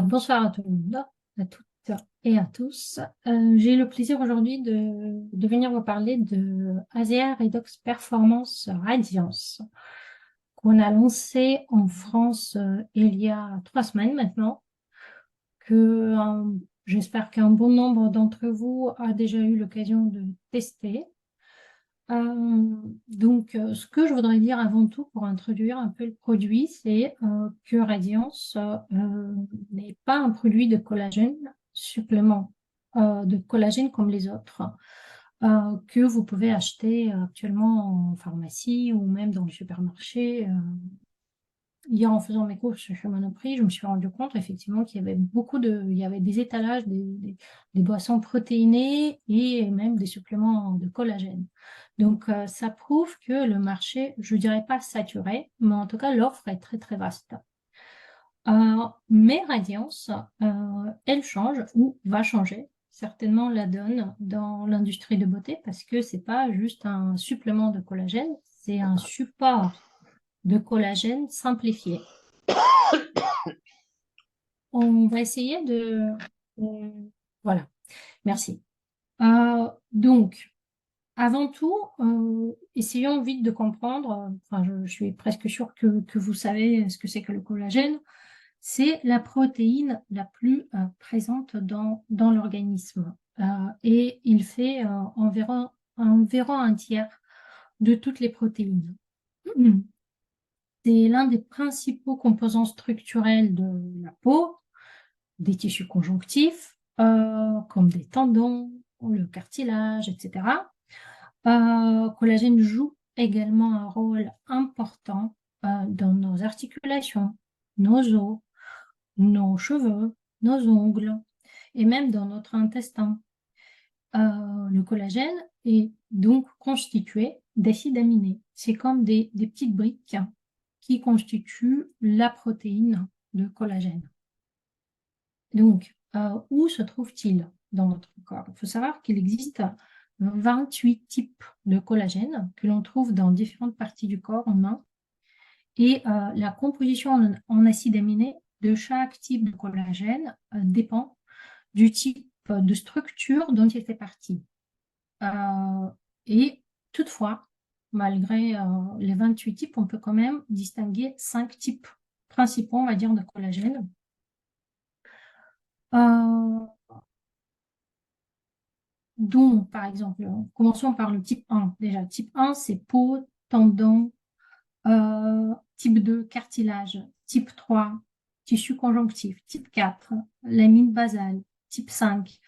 Bonsoir à tout le monde, à toutes et à tous. J'ai le plaisir aujourd'hui de venir vous parler de ASEA Redox Performance Radiance, qu'on a lancé en France il y a 3 semaines maintenant, que j'espère qu'un bon nombre d'entre vous a déjà eu l'occasion de tester. Ce que je voudrais dire avant tout pour introduire un peu le produit, c'est que Radiance n'est pas un produit de collagène, supplément de collagène comme les autres, que vous pouvez acheter actuellement en pharmacie ou même dans le supermarché. Hier, en faisant mes courses chez Monoprix, je me suis rendu compte effectivement qu'il y avait il y avait des étalages, des boissons protéinées et même des suppléments de collagène. Donc, ça prouve que le marché, je ne dirais pas saturé, mais en tout cas, l'offre est très, très vaste. Mais Radiance, elle change ou va changer certainement la donne dans l'industrie de beauté parce que c'est pas juste un supplément de collagène, c'est un support de collagène simplifié. On va essayer euh, voilà, merci. Donc, avant tout, essayons vite de comprendre, enfin, je suis presque sûre que vous savez ce que c'est que le collagène. C'est la protéine la plus présente dans l'organisme et il fait environ un tiers de toutes les protéines. C'est l'un des principaux composants structurels de la peau, des tissus conjonctifs, comme des tendons, le cartilage, etc. Collagène joue également un rôle important dans nos articulations, nos os, nos cheveux, nos ongles et même dans notre intestin. Le collagène est donc constitué d'acides aminés. C'est comme des petites briques qui constituent la protéine de collagène. Donc, où se trouve-t-il dans notre corps? Il faut savoir qu'il existe 28 types de collagène que l'on trouve dans différentes parties du corps humain. Et la composition en acides aminés de chaque type de collagène dépend du type de structure dont il fait partie. Et toutefois, malgré les 28 types, on peut quand même distinguer 5 types principaux, on va dire, de collagène. Dont, par exemple, commençons par le type 1. Déjà, type 1, c'est peau, tendons, type 2, cartilage, type 3, tissu conjonctif, type 4, lamine basale, type 5,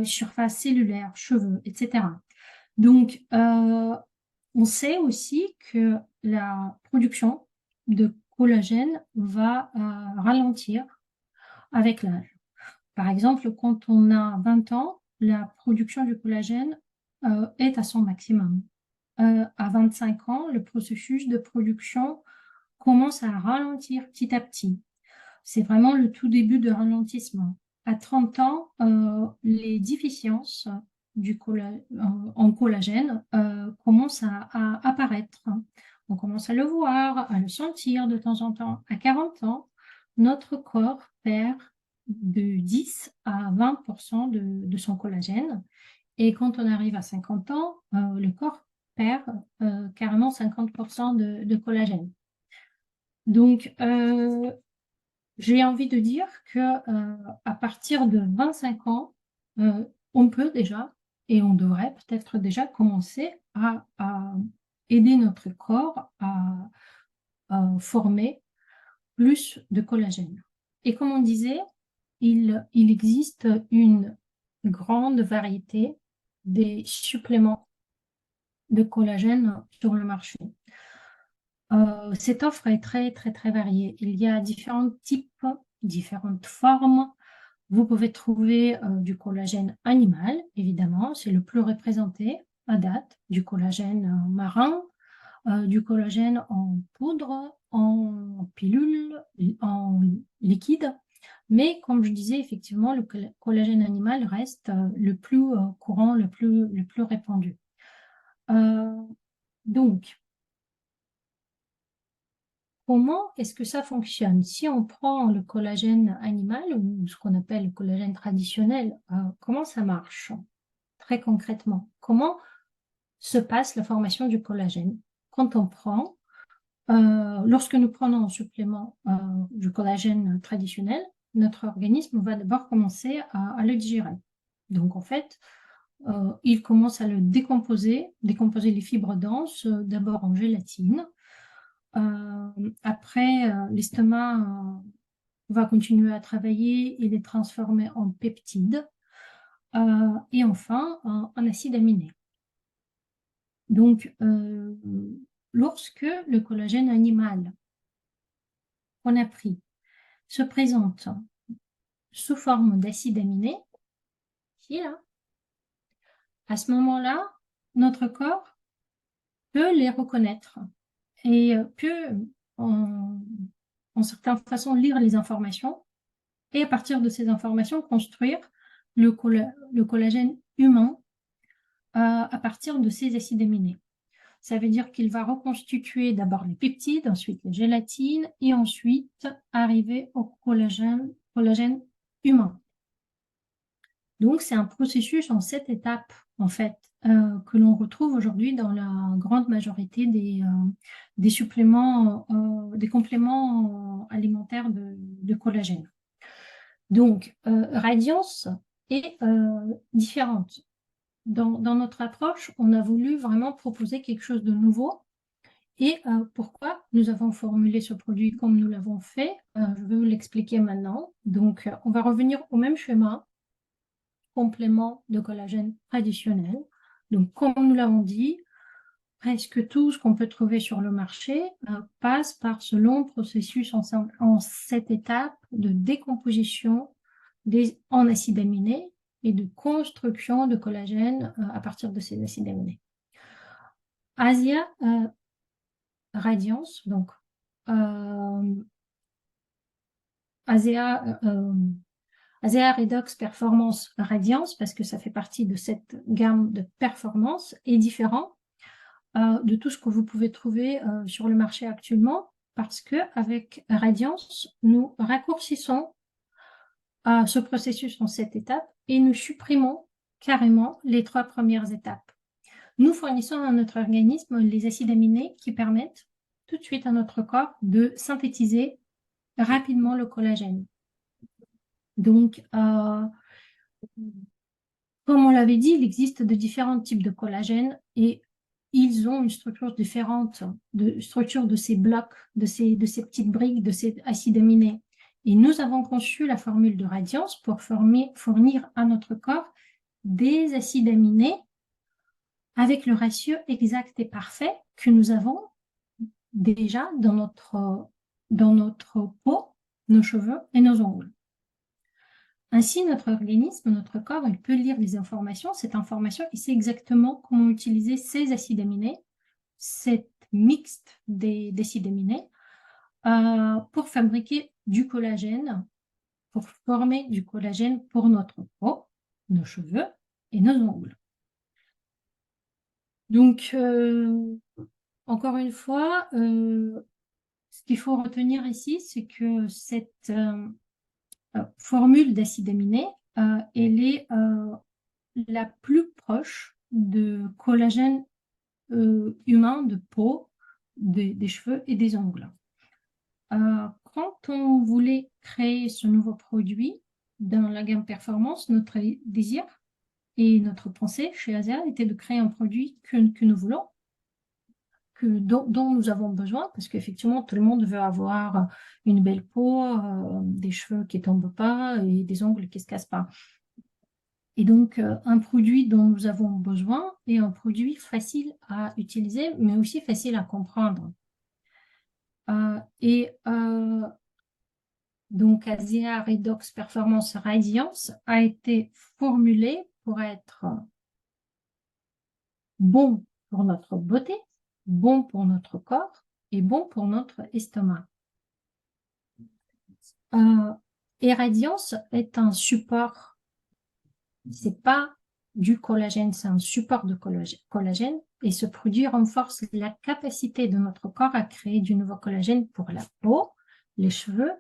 surface cellulaire, cheveux, etc. Donc, on sait aussi que la production de collagène va ralentir avec l'âge. Par exemple, quand on a 20 ans, la production du collagène est à son maximum. À 25 ans, le processus de production commence à ralentir petit à petit. C'est vraiment le tout début de ralentissement. À 30 ans, les déficiences en collagène commencent à apparaître. On commence à le voir, à le sentir de temps en temps. À 40 ans, notre corps perd de 10 à 20% de son collagène. Et quand on arrive à 50 ans, le corps perd carrément 50% de collagène. Donc, j'ai envie de dire que à partir de 25 ans, on peut déjà, et on devrait peut-être déjà commencer à aider notre corps à former plus de collagène. Et comme on disait, il existe une grande variété des suppléments de collagène sur le marché. Cette offre est très, très, très variée. Il y a différents types, différentes formes. Vous pouvez trouver du collagène animal, évidemment, c'est le plus représenté à date, du collagène marin, du collagène en poudre, en pilule, en liquide. Mais comme je disais, effectivement, le collagène animal reste le plus courant, le plus répandu. Donc, comment est-ce que ça fonctionne? Si on prend le collagène animal ou ce qu'on appelle le collagène traditionnel, comment ça marche très concrètement? Comment se passe la formation du collagène? Quand on prend, lorsque nous prenons un supplément du collagène traditionnel, notre organisme va d'abord commencer à le digérer. Donc en fait, il commence à le décomposer les fibres denses, d'abord en gélatine. Après, l'estomac va continuer à travailler et les transformer en peptides et enfin en acides aminés. Donc, lorsque le collagène animal qu'on a pris se présente sous forme d'acides aminés, qui est là, à ce moment-là, notre corps peut les reconnaître et peut, en certaines façons, lire les informations et à partir de ces informations, construire le collagène humain à partir de ces acides aminés. Ça veut dire qu'il va reconstituer d'abord les peptides, ensuite les gélatines et ensuite arriver au collagène humain. Donc, c'est un processus en 7 étapes, en fait, que l'on retrouve aujourd'hui dans la grande majorité des suppléments, des compléments alimentaires de collagène. Donc, Radiance est différente. Dans notre approche, on a voulu vraiment proposer quelque chose de nouveau. Et pourquoi nous avons formulé ce produit comme nous l'avons fait, je vais vous l'expliquer maintenant. Donc, on va revenir au même schéma, complément de collagène traditionnel. Donc, comme nous l'avons dit, presque tout ce qu'on peut trouver sur le marché passe par ce long processus en 7 étapes de décomposition en acides aminés et de construction de collagène à partir de ces acides aminés. Asia Radiance, donc Asia Redox Performance Radiance, parce que ça fait partie de cette gamme de performance, est différent de tout ce que vous pouvez trouver sur le marché actuellement, parce qu'avec Radiance, nous raccourcissons ce processus en 7 étapes et nous supprimons carrément les 3 premières étapes. Nous fournissons à notre organisme les acides aminés qui permettent tout de suite à notre corps de synthétiser rapidement le collagène. Donc, comme on l'avait dit, il existe de différents types de collagène et ils ont une structure différente, de structure de ces blocs, de ces petites briques, de ces acides aminés. Et nous avons conçu la formule de Radiance pour fournir à notre corps des acides aminés avec le ratio exact et parfait que nous avons déjà dans notre peau, nos cheveux et nos ongles. Ainsi, notre organisme, notre corps, il peut lire les informations, cette information, il sait exactement comment utiliser ces acides aminés, cette mixte d'acides aminés, pour fabriquer du collagène, pour former du collagène pour notre peau, nos cheveux et nos ongles. Donc, encore une fois, ce qu'il faut retenir ici, c'est que cette formule d'acide aminé, elle est la plus proche de collagène humain, de peau, des cheveux et des ongles. Quand on voulait créer ce nouveau produit dans la gamme performance, notre désir et notre pensée chez Asia était de créer un produit que nous voulons, dont nous avons besoin, parce qu'effectivement, tout le monde veut avoir une belle peau, des cheveux qui ne tombent pas et des ongles qui ne se cassent pas. Et donc, un produit dont nous avons besoin est un produit facile à utiliser, mais aussi facile à comprendre. Donc, Asia Redox Performance Radiance a été formulé pour être bon pour notre beauté, bon pour notre corps et bon pour notre estomac. Et Radiance est un support, c'est pas du collagène, c'est un support de collagène et ce produit renforce la capacité de notre corps à créer du nouveau collagène pour la peau, les cheveux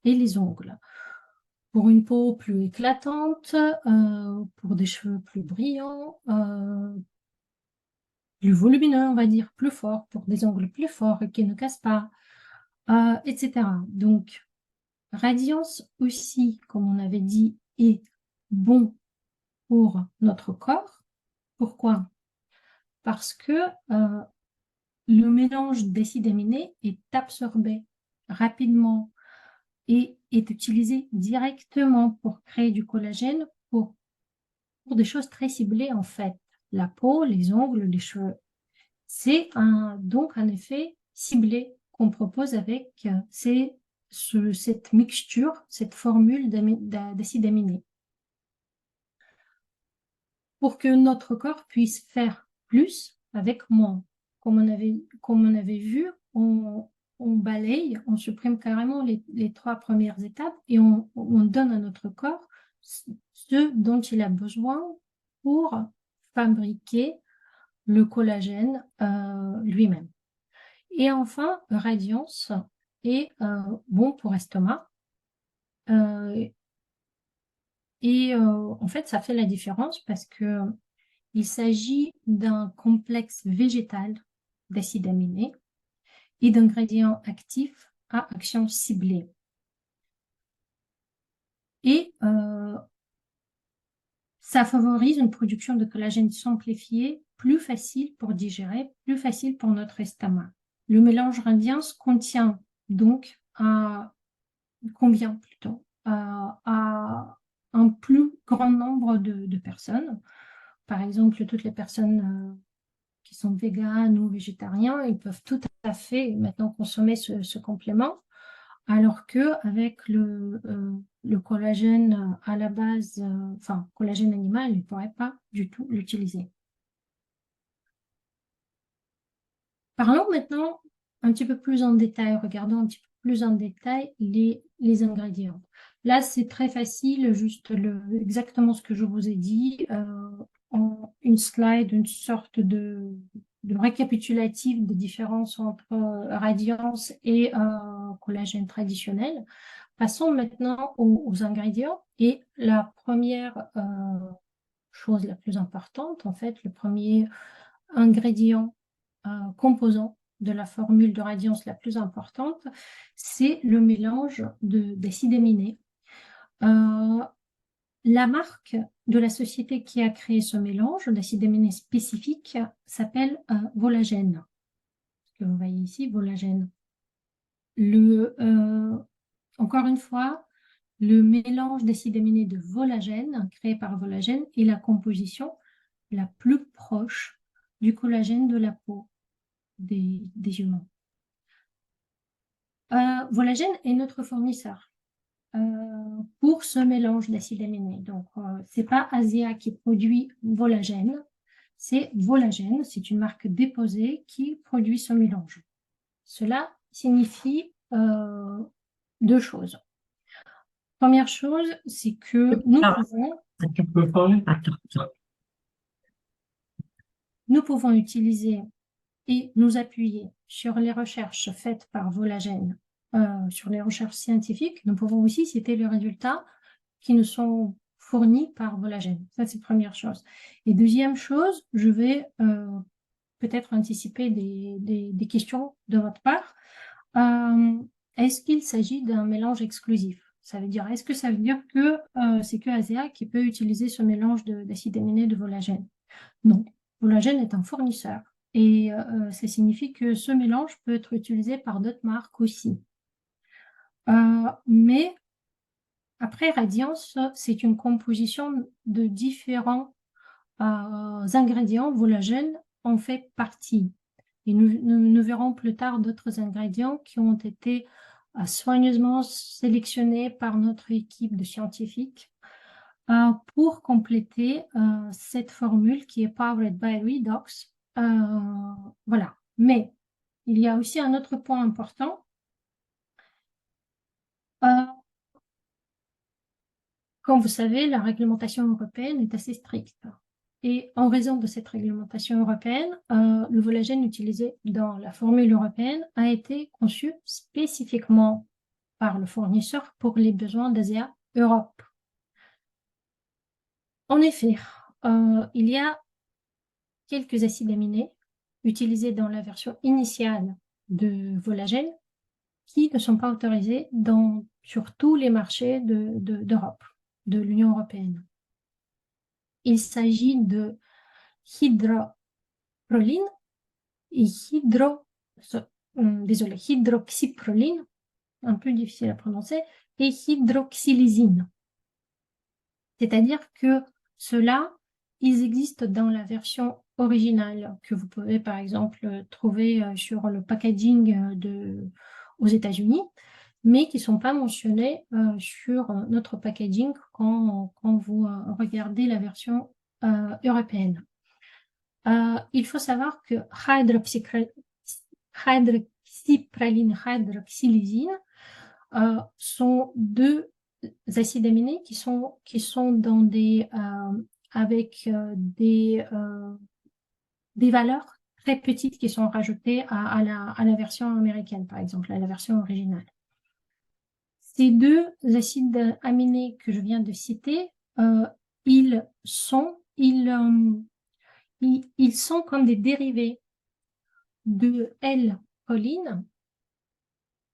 et les ongles. Pour une peau plus éclatante, pour des cheveux plus brillants, plus volumineux, on va dire, plus forts, pour des ongles plus forts et qui ne cassent pas, etc. Donc, Radiance aussi, comme on avait dit, est bon pour notre corps. Pourquoi? Parce que le mélange d'acides aminés est absorbé rapidement et est utilisé directement pour créer du collagène pour des choses très ciblées en fait. La peau, les ongles, les cheveux. C'est donc un effet ciblé qu'on propose avec cette mixture, cette formule d'acides aminés. Pour que notre corps puisse faire plus avec moins. Comme on avait vu, on balaye, on supprime carrément les 3 premières étapes et on donne à notre corps ce dont il a besoin pour fabriquer le collagène lui-même. Et enfin, Radiance est bon pour l'estomac. En fait, ça fait la différence parce que il s'agit d'un complexe végétal d'acides aminés et d'ingrédients actifs à action ciblée. Et ça favorise une production de collagène simplifiée, plus facile pour digérer, plus facile pour notre estomac. Le mélange Radiance contient donc combien plutôt à un plus grand nombre de personnes. Par exemple, toutes les personnes qui sont véganes ou végétariens, ils peuvent tout à fait maintenant consommer ce complément, alors qu'avec le collagène à la base, enfin, collagène animal, ils ne pourraient pas du tout l'utiliser. Parlons maintenant un petit peu plus en détail, regardons un petit peu plus en détail les ingrédients. Là, c'est très facile, juste exactement ce que je vous ai dit, une slide, une sorte de récapitulatif des différences entre Radiance et collagène traditionnel. Passons maintenant aux ingrédients. Et la première chose la plus importante, en fait, le premier ingrédient composant de la formule de Radiance la plus importante, c'est le mélange d'acides aminés. La marque de la société qui a créé ce mélange d'acides aminés spécifiques s'appelle Volagène. Ce que vous voyez ici, Volagène. Encore une fois, le mélange d'acides aminés de Volagène, créé par Volagène, est la composition la plus proche du collagène de la peau des humains. Volagène est notre fournisseur pour ce mélange d'acides aminés. Donc, ce n'est pas Asia qui produit Volagène, c'est Volagène, c'est une marque déposée qui produit ce mélange. Cela signifie 2 choses. Première chose, c'est que nous pouvons utiliser et nous appuyer sur les recherches faites par Volagène, sur les recherches scientifiques. Nous pouvons aussi citer les résultats qui nous sont fournis par Volagène. Ça, c'est la première chose. Et deuxième chose, je vais peut-être anticiper des questions de votre part. Est-ce qu'il s'agit d'un mélange exclusif? Ça veut dire, est-ce que ça veut dire que c'est que ASEA qui peut utiliser ce mélange d'acides aminés de Volagène? Non, Volagène est un fournisseur. Et ça signifie que ce mélange peut être utilisé par d'autres marques aussi. Mais après, Radiance, c'est une composition de différents ingrédients. Volagène en fait partie. Et nous verrons plus tard d'autres ingrédients qui ont été soigneusement sélectionnés par notre équipe de scientifiques pour compléter cette formule qui est Powered by Redox. Voilà. Mais il y a aussi un autre point important. Comme vous savez, la réglementation européenne est assez stricte. Et en raison de cette réglementation européenne, le volagène utilisé dans la formule européenne a été conçu spécifiquement par le fournisseur pour les besoins d'Asia Europe. En effet, il y a quelques acides aminés utilisés dans la version initiale de volagène qui ne sont pas autorisés sur tous les marchés d'Europe, de l'Union européenne. Il s'agit de hydroproline et hydroxyproline, un peu difficile à prononcer, et hydroxylésine. C'est-à-dire que ceux-là, ils existent dans la version originale que vous pouvez par exemple trouver sur le packaging aux États-Unis, mais qui ne sont pas mentionnés sur notre packaging quand vous regardez la version européenne. Il faut savoir que hydroxypraline, hydroxylésine sont deux acides aminés qui sont dans avec des valeurs très petites qui sont rajoutées à la version américaine, par exemple, à la version originale. Ces deux acides aminés que je viens de citer, ils sont comme des dérivés de L-choline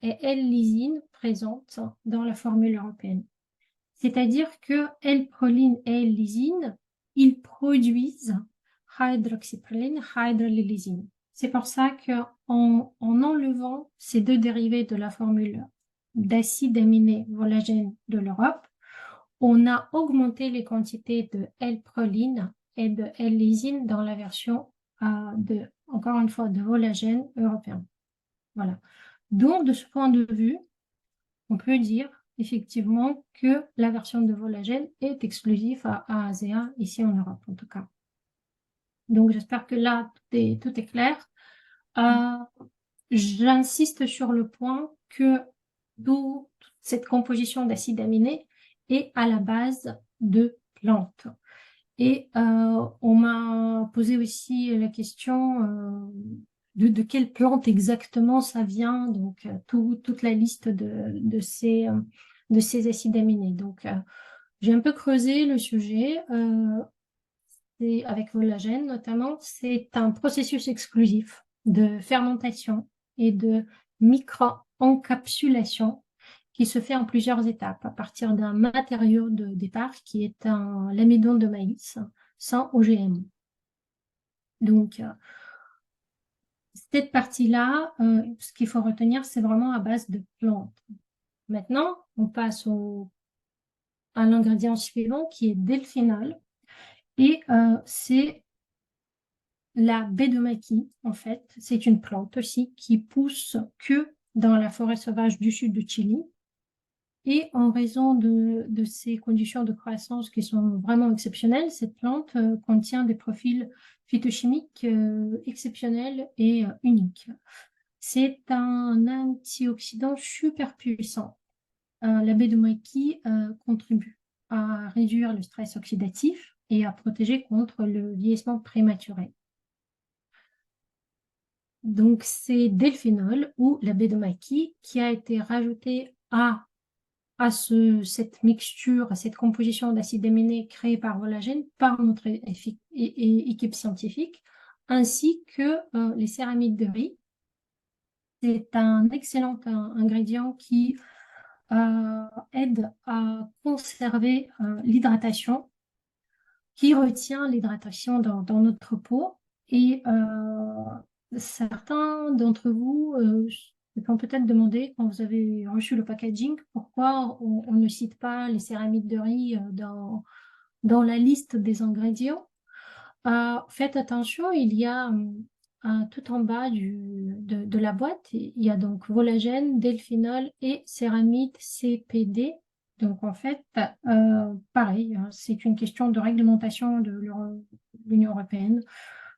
et L-lysine présentes dans la formule européenne. C'est-à-dire que L-proline et L-lysine, ils produisent hydroxyproline, hydrolysine. C'est pour ça qu'en enlevant ces deux dérivés de la formule d'acide aminé volagène de l'Europe, on a augmenté les quantités de L-proline et de L-lysine dans la version encore une fois, de volagène européen. Voilà. Donc, de ce point de vue, on peut dire effectivement que la version de volagène est exclusive à ASEA, ici en Europe en tout cas. Donc, j'espère que là, tout est clair. J'insiste sur le point que toute cette composition d'acides aminés est à la base de plantes. Et on m'a posé aussi la question de quelle plante exactement ça vient, donc toute la liste de ces acides aminés. Donc, j'ai un peu creusé le sujet, avec volagène notamment. C'est un processus exclusif de fermentation et de micro-encapsulation qui se fait en plusieurs étapes à partir d'un matériau de départ qui est l'amidon de maïs sans OGM. Donc, cette partie-là, ce qu'il faut retenir, c'est vraiment à base de plantes. Maintenant, on passe à l'ingrédient suivant qui est delphinol. Et c'est la baie de maquis, en fait. C'est une plante aussi qui pousse que dans la forêt sauvage du sud de Chili. Et en raison de ces conditions de croissance qui sont vraiment exceptionnelles, cette plante contient des profils phytochimiques exceptionnels et uniques. C'est un antioxydant super puissant. La baie de maquis contribue à réduire le stress oxydatif et à protéger contre le vieillissement prématuré. Donc, c'est delphinol ou la baie de maquis qui a été rajouté à cette mixture, à cette composition d'acides aminés créée par volagène par notre équipe scientifique, ainsi que les céramides de riz. C'est un excellent ingrédient qui aide à conserver l'hydratation, qui retient l'hydratation dans notre peau. Et certains d'entre vous vont peut-être demander, quand vous avez reçu le packaging, pourquoi on ne cite pas les céramides de riz dans la liste des ingrédients. Faites attention, il y a tout en bas de la boîte, il y a donc volagène, delphinol et céramide CPD. Donc en fait, pareil, c'est une question de réglementation de l'Union européenne.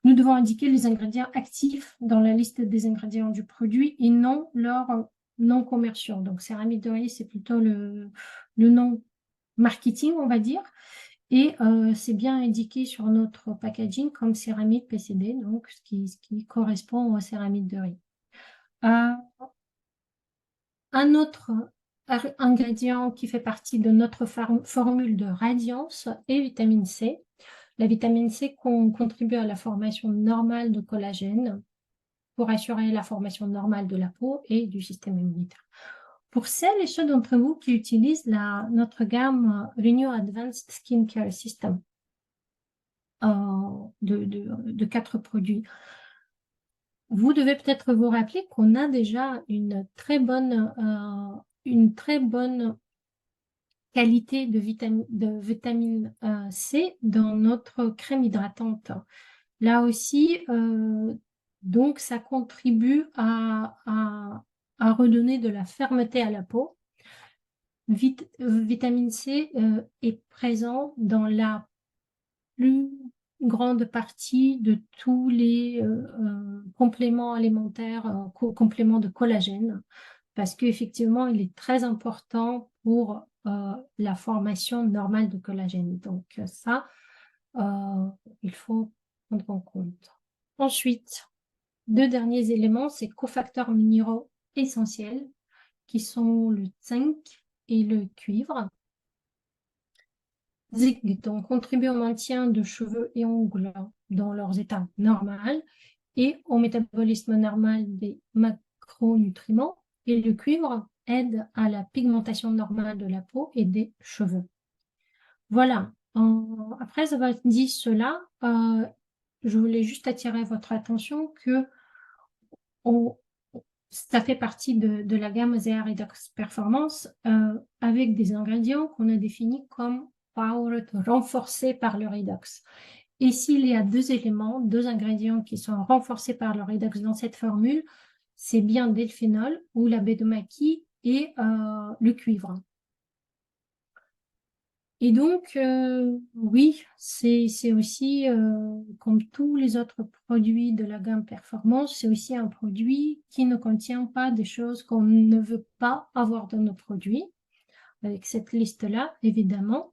Nous devons indiquer les ingrédients actifs dans la liste des ingrédients du produit et non leurs noms commerciaux. Donc céramide de riz, c'est plutôt le nom marketing, on va dire. Et c'est bien indiqué sur notre packaging comme céramide PCD, donc ce qui correspond aux céramides de riz. Un autre ingrédient qui fait partie de notre formule de radiance est vitamine C. La vitamine C contribue à la formation normale de collagène pour assurer la formation normale de la peau et du système immunitaire. Pour celles et ceux d'entre vous qui utilisent notre gamme Renew Advanced Skincare System de 4 produits, vous devez peut-être vous rappeler qu'on a déjà une très bonne qualité de vitamine C dans notre crème hydratante. Là aussi, donc ça contribue à redonner de la fermeté à la peau. Vitamine C est présent dans la plus grande partie de tous les compléments alimentaires, compléments de collagène, parce qu'effectivement, il est très important pour la formation normale de collagène. Donc ça, il faut prendre en compte. Ensuite, deux derniers éléments, c'est cofacteurs minéraux essentiels, qui sont le zinc et le cuivre. Zinc donc contribue au maintien de cheveux et ongles dans leurs états normal et au métabolisme normal des macronutriments. Et le cuivre aide à la pigmentation normale de la peau et des cheveux. Voilà. Après avoir dit cela, je voulais juste attirer votre attention que ça fait partie de la gamme ZR Redox Performance avec des ingrédients qu'on a définis comme powered, renforcés par le redox. Et s'il y a deux éléments, deux ingrédients qui sont renforcés par le redox dans cette formule, c'est bien delphénol ou la baie de maquis et le cuivre. Et donc, oui, c'est aussi, comme tous les autres produits de la gamme Performance, c'est aussi un produit qui ne contient pas des choses qu'on ne veut pas avoir dans nos produits, avec cette liste-là, évidemment.